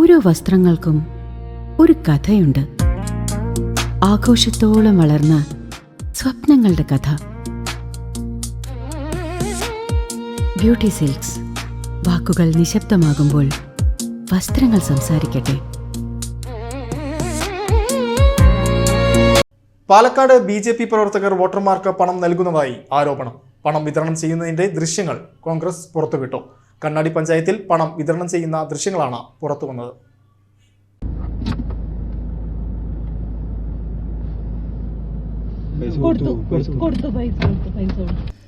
ഓരോ വസ്ത്രങ്ങൾക്കും ഒരു കഥയുണ്ട്. ആഘോഷത്തോളം വളർന്ന സ്വപ്നങ്ങളുടെ കഥ. Beauty silks. വാക്കുകൾ നിശബ്ദമാകുമ്പോൾ വസ്ത്രങ്ങൾ സംസാരിക്കട്ടെ. പാലക്കാട് ബി.ജെ.പി. പ്രവർത്തകർ വോട്ടർമാർക്ക് പണം നൽകുന്നതായി ആരോപണം. പണം വിതരണം ചെയ്യുന്നതിന്റെ ദൃശ്യങ്ങൾ കോൺഗ്രസ് പുറത്തുവിട്ടു. കണ്ണാടി പഞ്ചായത്തിൽ പണം വിതരണം ചെയ്യുന്ന ദൃശ്യങ്ങളാണ് പുറത്തുവന്നത്.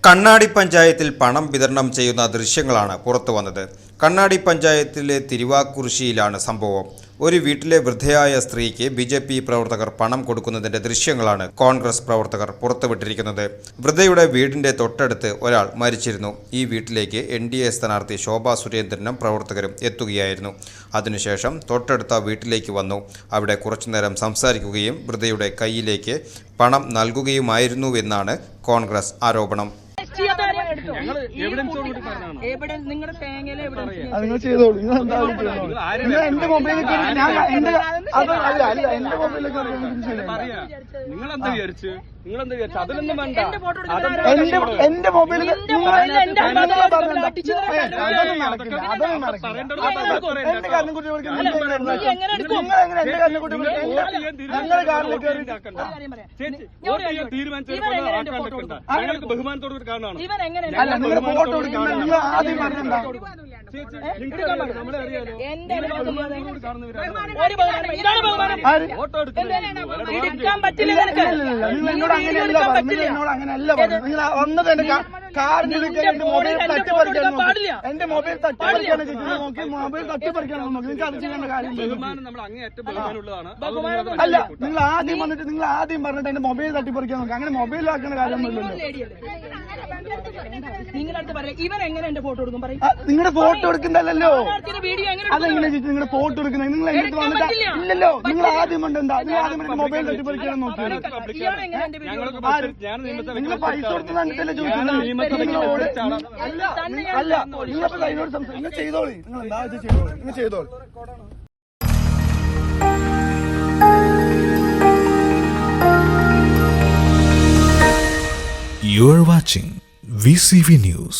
കണ്ണാടി പഞ്ചായത്തിൽ പണം വിതരണം ചെയ്യുന്ന ദൃശ്യങ്ങളാണ് പുറത്തുവന്നത്. കണ്ണാടി പഞ്ചായത്തിലെ തിരുവാക്കുറിശ്ശിയിലാണ് സംഭവം. ഒരു വീട്ടിലെ വൃദ്ധയായ സ്ത്രീക്ക് ബി.ജെ.പി. പ്രവർത്തകർ പണം കൊടുക്കുന്നതിന്റെ ദൃശ്യങ്ങളാണ് കോൺഗ്രസ് പ്രവർത്തകർ പുറത്തുവിട്ടിരിക്കുന്നത്. വൃദ്ധയുടെ വീടിന്റെ തൊട്ടടുത്ത് ഒരാൾ മരിച്ചിരുന്നു. ഈ വീട്ടിലേക്ക് NDA സ്ഥാനാർത്ഥി ശോഭാ സുരേന്ദ്രനും പ്രവർത്തകരും എത്തുകയായിരുന്നു. അതിനുശേഷം തൊട്ടടുത്ത വീട്ടിലേക്ക് വന്നു. അവിടെ കുറച്ചുനേരം സംസാരിക്കുകയും വൃദ്ധയുടെ കയ്യിലേക്ക് പണം നൽകുകയുമായിരുന്നുവെന്നാണ് കോൺഗ്രസ് ആരോപണം. എന്റെ മൊബൈലിൽ ബഹുമാനത്തോട് ഫോട്ടോ എടുക്കുന്ന നിങ്ങൾ ആദ്യം പറഞ്ഞാ എന്നോട് അങ്ങനെയല്ല പറഞ്ഞു. നിങ്ങൾ വന്നത് എന്റെ കാറിന്റെ മൊബൈൽ തട്ടിപ്പറിക്കാൻ എന്റെ മൊബൈൽ തട്ടിപ്പറിക്കാണ് നോക്കി. മൊബൈൽ തട്ടിപ്പറിക്കാനോ നോക്കി. നിങ്ങൾക്ക് അത് ചെയ്യേണ്ട കാര്യം അല്ല. നിങ്ങൾ ആദ്യം പറഞ്ഞിട്ട് എന്റെ മൊബൈൽ തട്ടിപ്പറിക്കാൻ നോക്കി. അങ്ങനെ മൊബൈലിലാക്കുന്ന കാര്യമൊന്നുമില്ലല്ലോ. നിങ്ങളുടെ ഫോട്ടോ എടുക്കുന്നല്ലോ. അതെങ്ങനെ ചേച്ചി നിങ്ങളുടെ ഫോട്ടോ എടുക്കുന്നത്? നിങ്ങൾ എന്റെ അടുത്ത് വന്നിട്ട് ഇല്ലല്ലോ. നിങ്ങൾ ആദ്യം എന്താ നിങ്ങൾ ആദ്യം മൊബൈൽ തട്ടിപ്പറിക്കാൻ നോക്കിയത്. നിങ്ങൾ പൈസ കൊടുത്ത് കണ്ടിട്ടല്ലേ ചോദിച്ചത്? അല്ല നിങ്ങളപ്പോ അതിനോട് സംസാരിക്കും. നിങ്ങൾ ചെയ്തോളി. നിങ്ങൾ എന്താ ചെയ്തോളി. നിങ്ങൾ ചെയ്തോളി. You are watching VCV News.